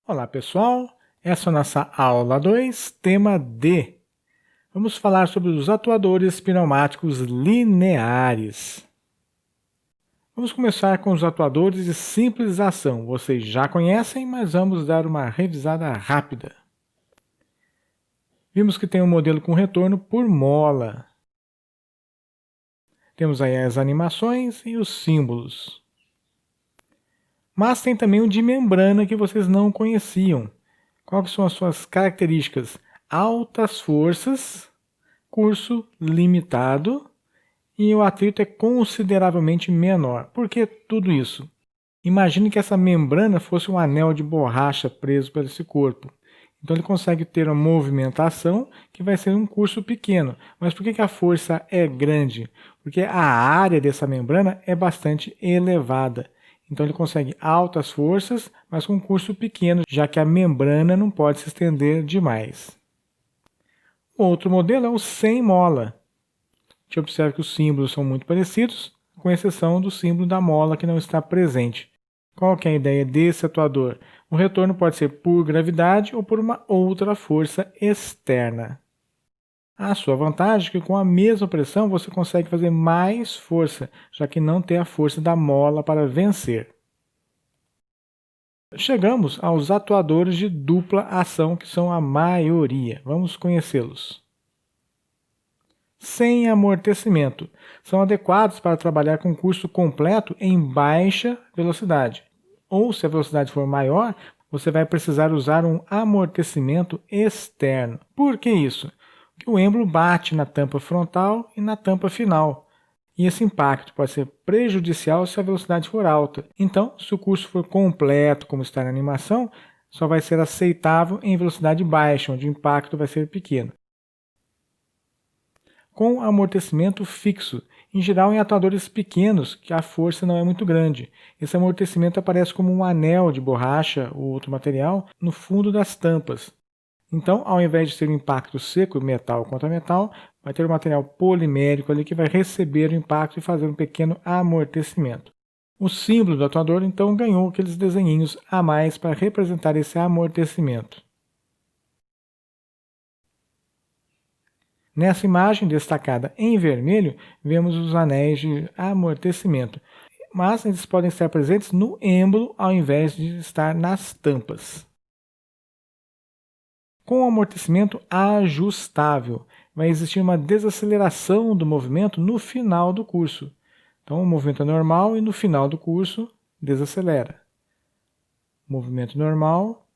Olá pessoal, essa é a nossa aula 2, tema D. Vamos falar sobre os atuadores pneumáticos lineares. Vamos começar com os atuadores de simples ação. Vocês já conhecem, mas vamos dar uma revisada rápida. Vimos que tem um modelo com retorno por mola. Temos aí as animações e os símbolos. Mas tem também o de membrana que vocês não conheciam. Quais são as suas características? Altas forças, curso limitado e o atrito é consideravelmente menor. Por que tudo isso? Imagine que essa membrana fosse um anel de borracha preso por esse corpo. Então ele consegue ter uma movimentação que vai ser um curso pequeno. Mas por que a força é grande? Porque a área dessa membrana é bastante elevada. Então ele consegue altas forças, mas com um curso pequeno, já que a membrana não pode se estender demais. O outro modelo é o sem mola. A gente observa que os símbolos são muito parecidos, com exceção do símbolo da mola que não está presente. Qual que é a ideia desse atuador? O retorno pode ser por gravidade ou por uma outra força externa. A sua vantagem é que com a mesma pressão você consegue fazer mais força, já que não tem a força da mola para vencer. Chegamos aos atuadores de dupla ação, que são a maioria. Vamos conhecê-los. Sem amortecimento. São adequados para trabalhar com curso completo em baixa velocidade. Ou, se a velocidade for maior, você vai precisar usar um amortecimento externo. Por que isso? Porque o êmbolo bate na tampa frontal e na tampa final. E esse impacto pode ser prejudicial se a velocidade for alta. Então, se o curso for completo, como está na animação, só vai ser aceitável em velocidade baixa, onde o impacto vai ser pequeno. Com amortecimento fixo, em geral em atuadores pequenos, que a força não é muito grande. Esse amortecimento aparece como um anel de borracha ou outro material no fundo das tampas. Então, ao invés de ser um impacto seco, metal contra metal, vai ter um material polimérico ali que vai receber o impacto e fazer um pequeno amortecimento. O símbolo do atuador, então, ganhou aqueles desenhinhos a mais para representar esse amortecimento. Nessa imagem destacada em vermelho, vemos os anéis de amortecimento, mas eles podem estar presentes no êmbolo ao invés de estar nas tampas. Com o amortecimento ajustável, vai existir uma desaceleração do movimento no final do curso. Então, o movimento é normal e no final do curso desacelera. Movimento normal,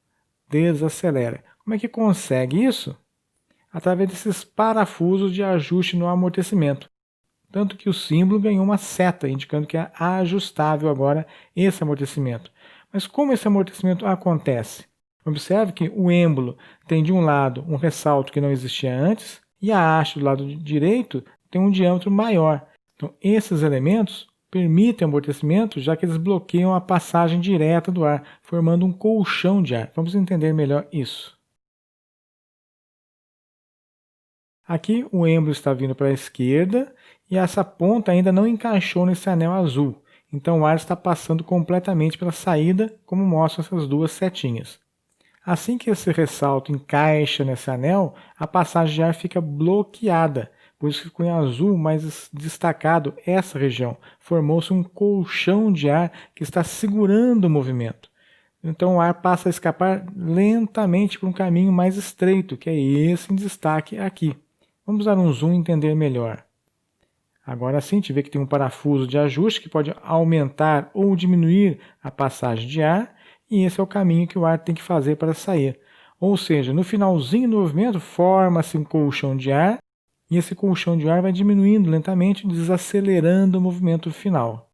desacelera. Como é que consegue isso? Através desses parafusos de ajuste no amortecimento. Tanto que o símbolo ganhou uma seta, indicando que é ajustável agora esse amortecimento. Mas como esse amortecimento acontece? Observe que o êmbolo tem de um lado um ressalto que não existia antes e a haste do lado direito tem um diâmetro maior. Então, esses elementos permitem amortecimento, já que eles bloqueiam a passagem direta do ar, formando um colchão de ar. Vamos entender melhor isso. Aqui o êmbolo está vindo para a esquerda e essa ponta ainda não encaixou nesse anel azul. Então o ar está passando completamente pela saída, como mostram essas duas setinhas. Assim que esse ressalto encaixa nesse anel, a passagem de ar fica bloqueada, por isso que ficou em azul mais destacado essa região. Formou-se um colchão de ar que está segurando o movimento. Então o ar passa a escapar lentamente por um caminho mais estreito, que é esse em destaque aqui. Vamos dar um zoom e entender melhor. Agora sim, a gente vê que tem um parafuso de ajuste que pode aumentar ou diminuir a passagem de ar, e esse é o caminho que o ar tem que fazer para sair. Ou seja, no finalzinho do movimento, forma-se um colchão de ar, e esse colchão de ar vai diminuindo lentamente, desacelerando o movimento final.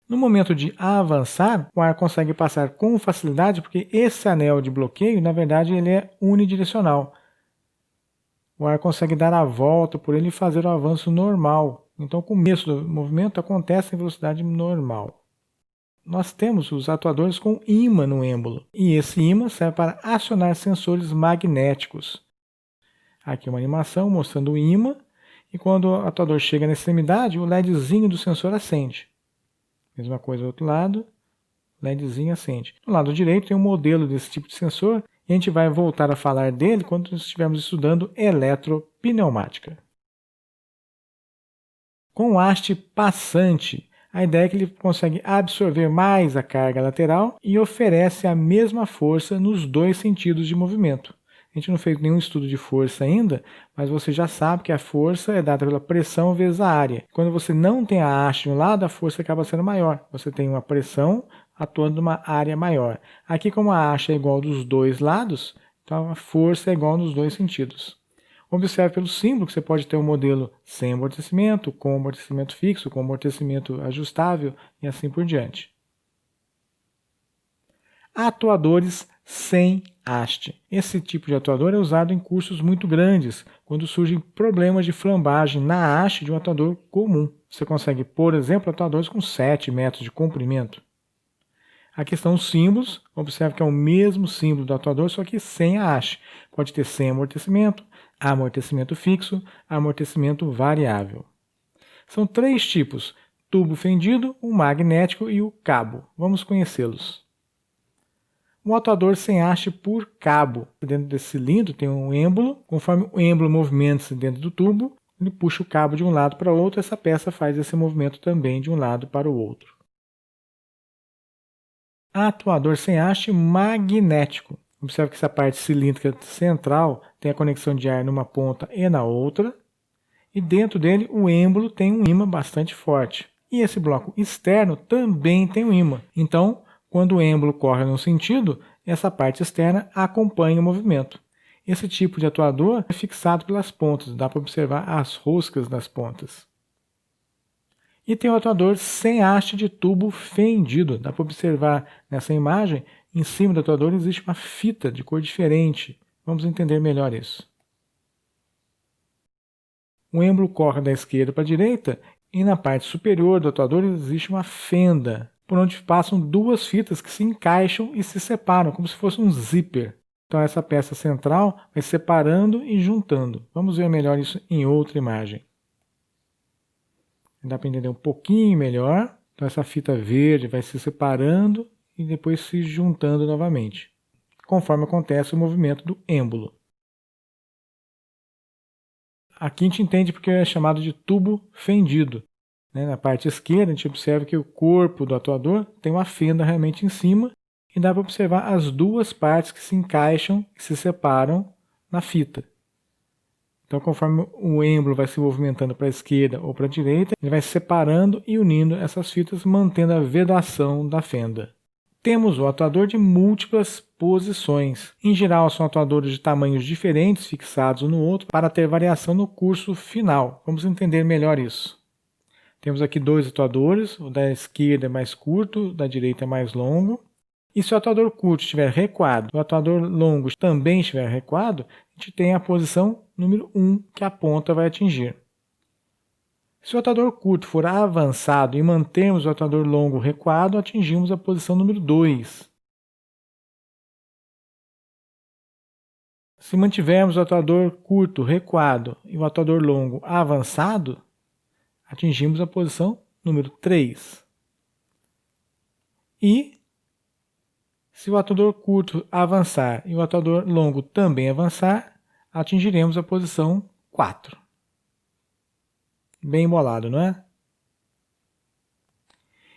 No momento de avançar, o ar consegue passar com facilidade, porque esse anel de bloqueio, na verdade, ele é unidirecional. O ar consegue dar a volta por ele e fazer o avanço normal. Então, o começo do movimento acontece em velocidade normal. Nós temos os atuadores com ímã no êmbolo, e esse ímã serve para acionar sensores magnéticos. Aqui uma animação mostrando o ímã, e quando o atuador chega na extremidade, o LEDzinho do sensor acende. Mesma coisa do outro lado, LEDzinho acende. Do lado direito tem um modelo desse tipo de sensor, e a gente vai voltar a falar dele quando estivermos estudando eletropneumática. Com o haste passante, a ideia é que ele consegue absorver mais a carga lateral e oferece a mesma força nos dois sentidos de movimento. A gente não fez nenhum estudo de força ainda, mas você já sabe que a força é dada pela pressão vezes a área. Quando você não tem a haste de um lado, a força acaba sendo maior. Você tem uma pressão atuando numa área maior. Aqui, como a haste é igual dos dois lados, então a força é igual nos dois sentidos. Observe pelo símbolo que você pode ter um modelo sem amortecimento, com amortecimento fixo, com amortecimento ajustável e assim por diante. Atuadores sem haste. Esse tipo de atuador é usado em cursos muito grandes, quando surgem problemas de flambagem na haste de um atuador comum. Você consegue, por exemplo, atuadores com 7 metros de comprimento. Aqui estão os símbolos. Observe que é o mesmo símbolo do atuador, só que sem a haste. Pode ter sem amortecimento fixo, amortecimento variável. São 3 tipos: tubo fendido, o magnético e o cabo. Vamos conhecê-los. Um atuador sem haste por cabo. Dentro desse cilindro tem um êmbolo. Conforme o êmbolo movimenta-se dentro do tubo, ele puxa o cabo de um lado para o outro. Essa peça faz esse movimento também de um lado para o outro. Atuador sem haste magnético. Observe que essa parte cilíndrica central tem a conexão de ar numa ponta e na outra. E dentro dele o êmbolo tem um ímã bastante forte. E esse bloco externo também tem um ímã. Então, quando o êmbolo corre num sentido, essa parte externa acompanha o movimento. Esse tipo de atuador é fixado pelas pontas, dá para observar as roscas das pontas. E tem o atuador sem haste de tubo fendido. Dá para observar nessa imagem, em cima do atuador existe uma fita de cor diferente. Vamos entender melhor isso. O êmbolo corre da esquerda para a direita e na parte superior do atuador existe uma fenda, por onde passam 2 fitas que se encaixam e se separam, como se fosse um zíper. Então essa peça central vai separando e juntando. Vamos ver melhor isso em outra imagem. Dá para entender um pouquinho melhor. Então essa fita verde vai se separando e depois se juntando novamente, conforme acontece o movimento do êmbolo. Aqui a gente entende porque é chamado de tubo fendido. Na parte esquerda, a gente observa que o corpo do atuador tem uma fenda realmente em cima e dá para observar as 2 partes que se encaixam e se separam na fita. Então, conforme o êmbolo vai se movimentando para a esquerda ou para a direita, ele vai separando e unindo essas fitas, mantendo a vedação da fenda. Temos o atuador de múltiplas posições. Em geral, são atuadores de tamanhos diferentes fixados um no outro para ter variação no curso final. Vamos entender melhor isso. Temos aqui 2 atuadores, o da esquerda é mais curto, o da direita é mais longo. E se o atuador curto estiver recuado, o atuador longo também estiver recuado, a gente tem a posição número 1 que a ponta vai atingir. Se o atuador curto for avançado e mantermos o atuador longo recuado, atingimos a posição número 2. Se mantivermos o atuador curto recuado e o atuador longo avançado, atingimos a posição número 3. E se o atuador curto avançar e o atuador longo também avançar, atingiremos a posição 4. Bem bolado, não é?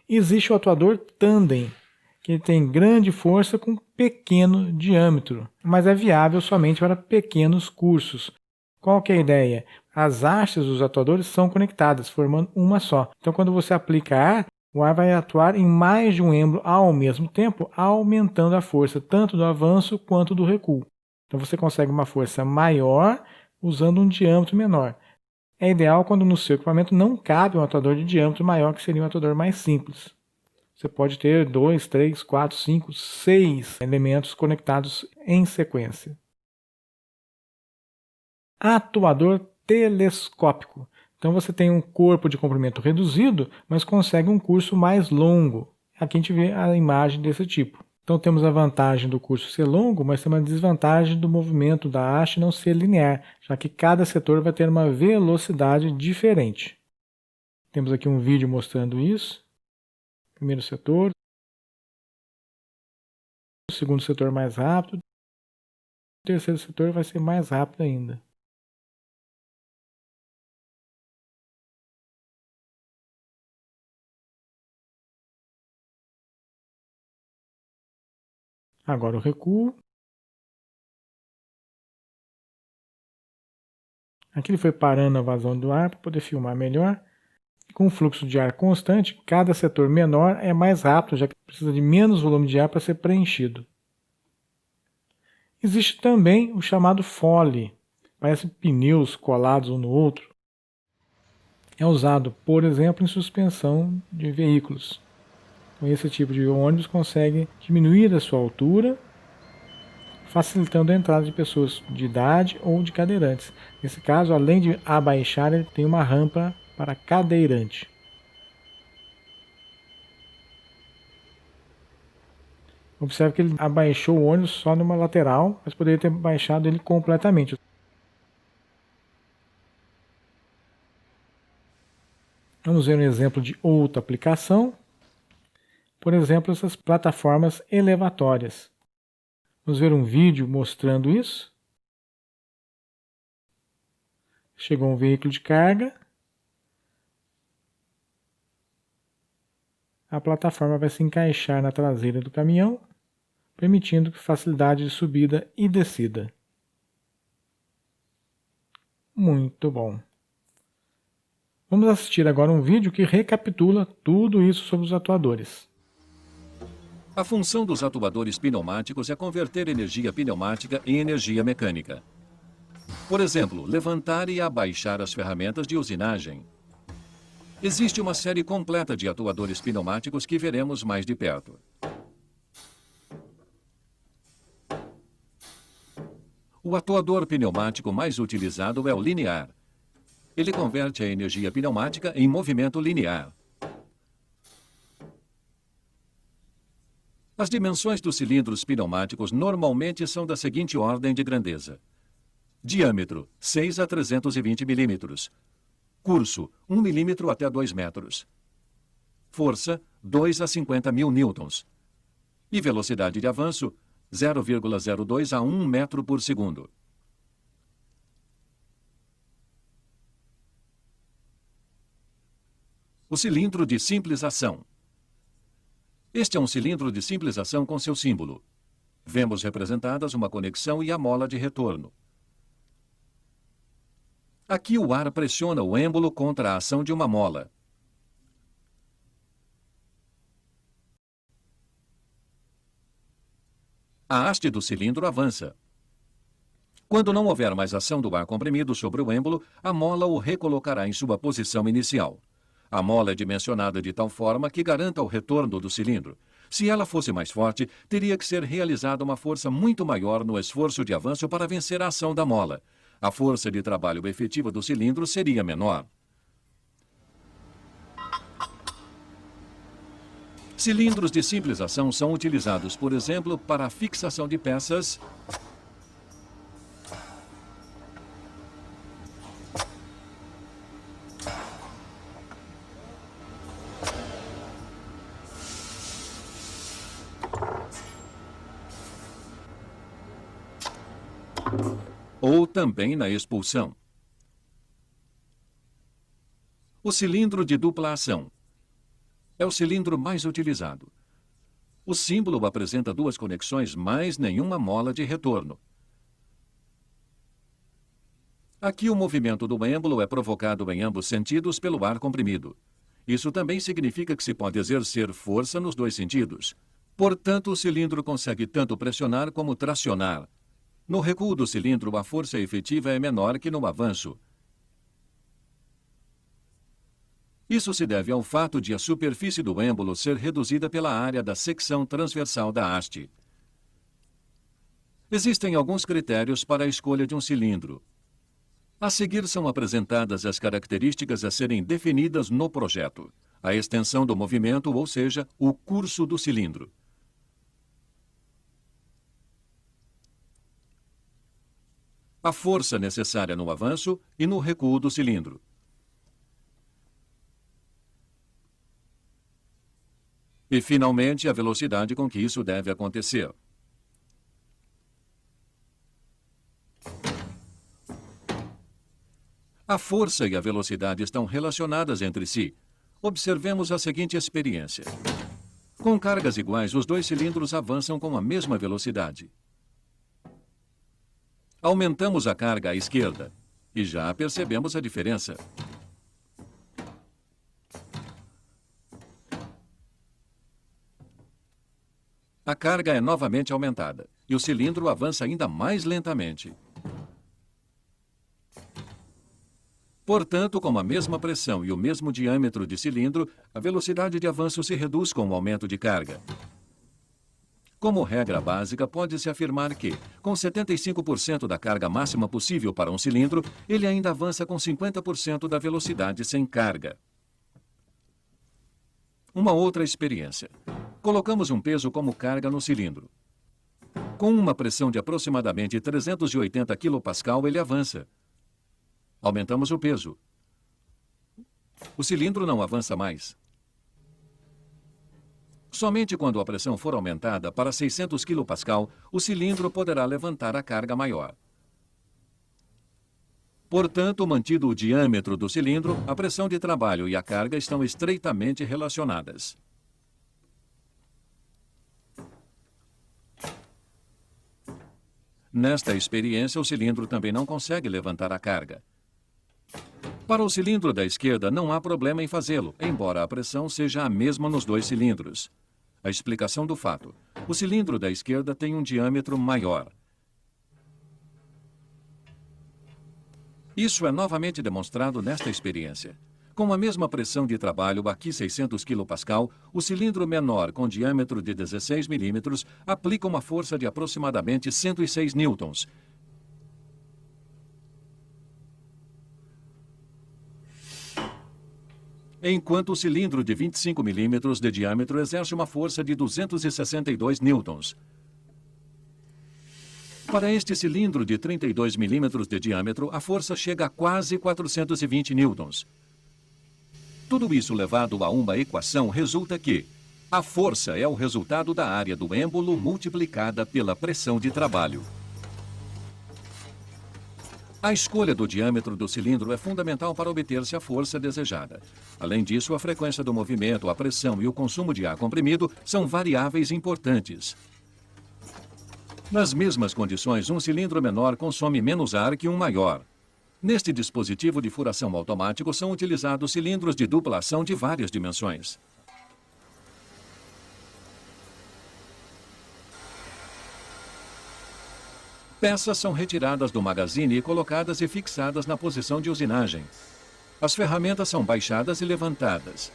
Existe o atuador tandem, que tem grande força com pequeno diâmetro, mas é viável somente para pequenos cursos. Qual que é a ideia? As hastes dos atuadores são conectadas, formando uma só. Então, quando você aplica ar, o ar vai atuar em mais de um êmbolo ao mesmo tempo, aumentando a força tanto do avanço quanto do recuo. Então, você consegue uma força maior usando um diâmetro menor. É ideal quando no seu equipamento não cabe um atuador de diâmetro maior, que seria um atuador mais simples. Você pode ter 2, 3, 4, 5, 6 elementos conectados em sequência. Atuador telescópico. Então você tem um corpo de comprimento reduzido, mas consegue um curso mais longo. Aqui a gente vê a imagem desse tipo. Então temos a vantagem do curso ser longo, mas tem uma desvantagem do movimento da haste não ser linear, já que cada setor vai ter uma velocidade diferente. Temos aqui um vídeo mostrando isso. Primeiro setor. segundo setor mais rápido, o terceiro setor vai ser mais rápido ainda. Agora eu recuo. Aqui ele foi parando a vazão do ar para poder filmar melhor. Com um fluxo de ar constante, cada setor menor é mais rápido, já que precisa de menos volume de ar para ser preenchido. Existe também o chamado fole, parece pneus colados um no outro. É usado, por exemplo, em suspensão de veículos. Com esse tipo de ônibus consegue diminuir a sua altura, facilitando a entrada de pessoas de idade ou de cadeirantes. Nesse caso, além de abaixar, ele tem uma rampa para cadeirante. Observe que ele abaixou o ônibus só numa lateral, mas poderia ter baixado ele completamente. Vamos ver um exemplo de outra aplicação. Por exemplo, essas plataformas elevatórias. Vamos ver um vídeo mostrando isso. Chegou um veículo de carga. A plataforma vai se encaixar na traseira do caminhão, permitindo facilidade de subida e descida. Muito bom. Vamos assistir agora um vídeo que recapitula tudo isso sobre os atuadores. A função dos atuadores pneumáticos é converter energia pneumática em energia mecânica. Por exemplo, levantar e abaixar as ferramentas de usinagem. Existe uma série completa de atuadores pneumáticos que veremos mais de perto. O atuador pneumático mais utilizado é o linear. Ele converte a energia pneumática em movimento linear. As dimensões dos cilindros pneumáticos normalmente são da seguinte ordem de grandeza. Diâmetro, 6 a 320 milímetros. Curso, 1 milímetro até 2 metros. Força, 2 a 50 mil newtons. E velocidade de avanço, 0,02 a 1 metro por segundo. O cilindro de simples ação. Este é um cilindro de simples ação com seu símbolo. Vemos representadas uma conexão e a mola de retorno. Aqui o ar pressiona o êmbolo contra a ação de uma mola. A haste do cilindro avança. Quando não houver mais ação do ar comprimido sobre o êmbolo, a mola o recolocará em sua posição inicial. A mola é dimensionada de tal forma que garanta o retorno do cilindro. Se ela fosse mais forte, teria que ser realizada uma força muito maior no esforço de avanço para vencer a ação da mola. A força de trabalho efetiva do cilindro seria menor. Cilindros de simples ação são utilizados, por exemplo, para a fixação de peças, ou também na expulsão. O cilindro de dupla ação é o cilindro mais utilizado. O símbolo apresenta duas conexões mais nenhuma mola de retorno. Aqui o movimento do êmbolo é provocado em ambos sentidos pelo ar comprimido. Isso também significa que se pode exercer força nos dois sentidos. Portanto, o cilindro consegue tanto pressionar como tracionar. No recuo do cilindro, a força efetiva é menor que no avanço. Isso se deve ao fato de a superfície do êmbolo ser reduzida pela área da secção transversal da haste. Existem alguns critérios para a escolha de um cilindro. A seguir são apresentadas as características a serem definidas no projeto. A extensão do movimento, ou seja, o curso do cilindro. A força necessária no avanço e no recuo do cilindro. E, finalmente, a velocidade com que isso deve acontecer. A força e a velocidade estão relacionadas entre si. Observemos a seguinte experiência. Com cargas iguais, os dois cilindros avançam com a mesma velocidade. Aumentamos a carga à esquerda e já percebemos a diferença. A carga é novamente aumentada e o cilindro avança ainda mais lentamente. Portanto, com a mesma pressão e o mesmo diâmetro de cilindro, a velocidade de avanço se reduz com o aumento de carga. Como regra básica, pode-se afirmar que, com 75% da carga máxima possível para um cilindro, ele ainda avança com 50% da velocidade sem carga. Uma outra experiência. Colocamos um peso como carga no cilindro. Com uma pressão de aproximadamente 380 kPa, ele avança. Aumentamos o peso. O cilindro não avança mais. Somente quando a pressão for aumentada para 600 kPa, o cilindro poderá levantar a carga maior. Portanto, mantido o diâmetro do cilindro, a pressão de trabalho e a carga estão estreitamente relacionadas. Nesta experiência, o cilindro também não consegue levantar a carga. Para o cilindro da esquerda, não há problema em fazê-lo, embora a pressão seja a mesma nos dois cilindros. A explicação do fato. O cilindro da esquerda tem um diâmetro maior. Isso é novamente demonstrado nesta experiência. Com a mesma pressão de trabalho, aqui 600 kPa, o cilindro menor com diâmetro de 16 mm aplica uma força de aproximadamente 106 newtons. Enquanto o cilindro de 25 mm de diâmetro exerce uma força de 262 newtons. Para este cilindro de 32 mm de diâmetro, a força chega a quase 420 newtons. Tudo isso levado a uma equação resulta que a força é o resultado da área do êmbolo multiplicada pela pressão de trabalho. A escolha do diâmetro do cilindro é fundamental para obter-se a força desejada. Além disso, a frequência do movimento, a pressão e o consumo de ar comprimido são variáveis importantes. Nas mesmas condições, um cilindro menor consome menos ar que um maior. Neste dispositivo de furação automático são utilizados cilindros de dupla ação de várias dimensões. Peças são retiradas do magazine e colocadas e fixadas na posição de usinagem. As ferramentas são baixadas e levantadas.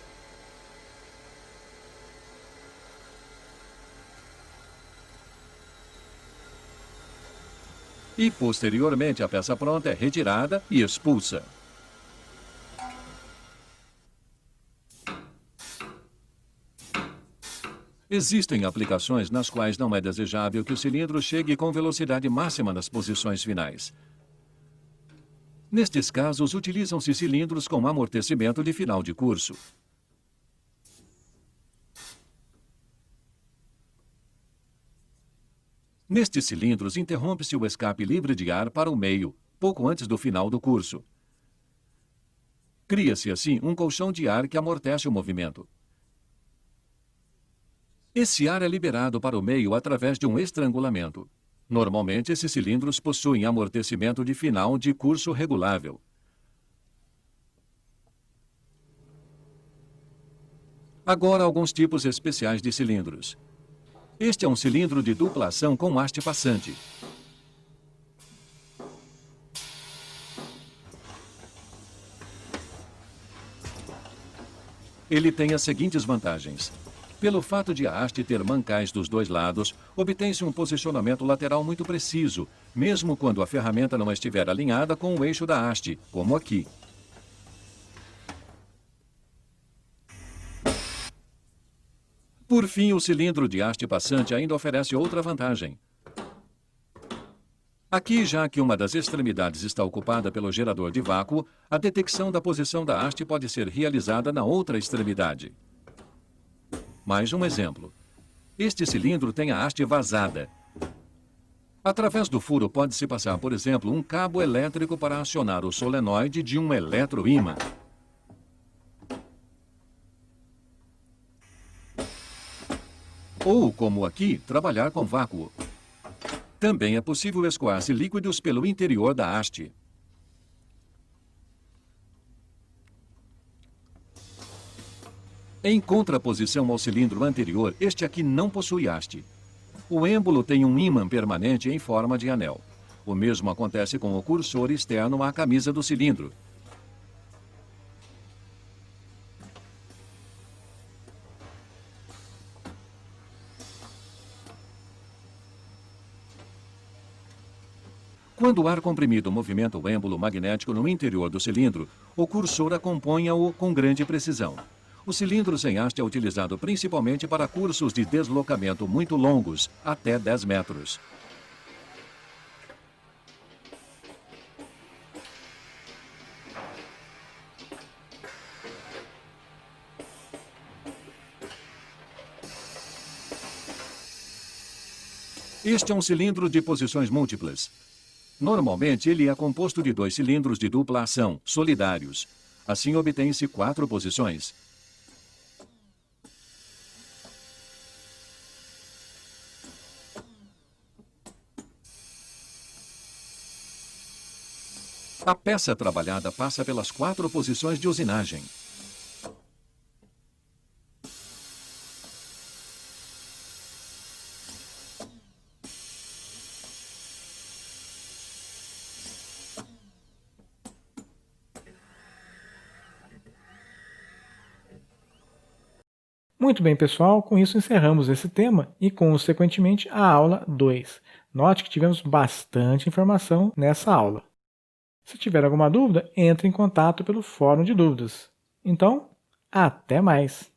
E, posteriormente, a peça pronta é retirada e expulsa. Existem aplicações nas quais não é desejável que o cilindro chegue com velocidade máxima nas posições finais. Nestes casos, utilizam-se cilindros com amortecimento de final de curso. Nestes cilindros, interrompe-se o escape livre de ar para o meio, pouco antes do final do curso. Cria-se, assim, um colchão de ar que amortece o movimento. Esse ar é liberado para o meio através de um estrangulamento. Normalmente, esses cilindros possuem amortecimento de final de curso regulável. Agora, alguns tipos especiais de cilindros. Este é um cilindro de dupla ação com haste passante. Ele tem as seguintes vantagens. Pelo fato de a haste ter mancais dos dois lados, obtém-se um posicionamento lateral muito preciso, mesmo quando a ferramenta não estiver alinhada com o eixo da haste, como aqui. Por fim, o cilindro de haste passante ainda oferece outra vantagem. Aqui, já que uma das extremidades está ocupada pelo gerador de vácuo, a detecção da posição da haste pode ser realizada na outra extremidade. Mais um exemplo. Este cilindro tem a haste vazada. Através do furo pode-se passar, por exemplo, um cabo elétrico para acionar o solenoide de um eletroímã. Ou, como aqui, trabalhar com vácuo. Também é possível escoar-se líquidos pelo interior da haste. Em contraposição ao cilindro anterior, este aqui não possui haste. O êmbolo tem um ímã permanente em forma de anel. O mesmo acontece com o cursor externo à camisa do cilindro. Quando o ar comprimido movimenta o êmbolo magnético no interior do cilindro, o cursor acompanha-o com grande precisão. O cilindro sem haste é utilizado principalmente para cursos de deslocamento muito longos, até 10 metros. Este é um cilindro de posições múltiplas. Normalmente, ele é composto de 2 cilindros de dupla ação, solidários. Assim, obtém-se 4 posições. A peça trabalhada passa pelas 4 posições de usinagem. Muito bem, pessoal, com isso encerramos esse tema e, consequentemente, a aula 2. Note que tivemos bastante informação nessa aula. Se tiver alguma dúvida, entre em contato pelo fórum de dúvidas. Então, até mais!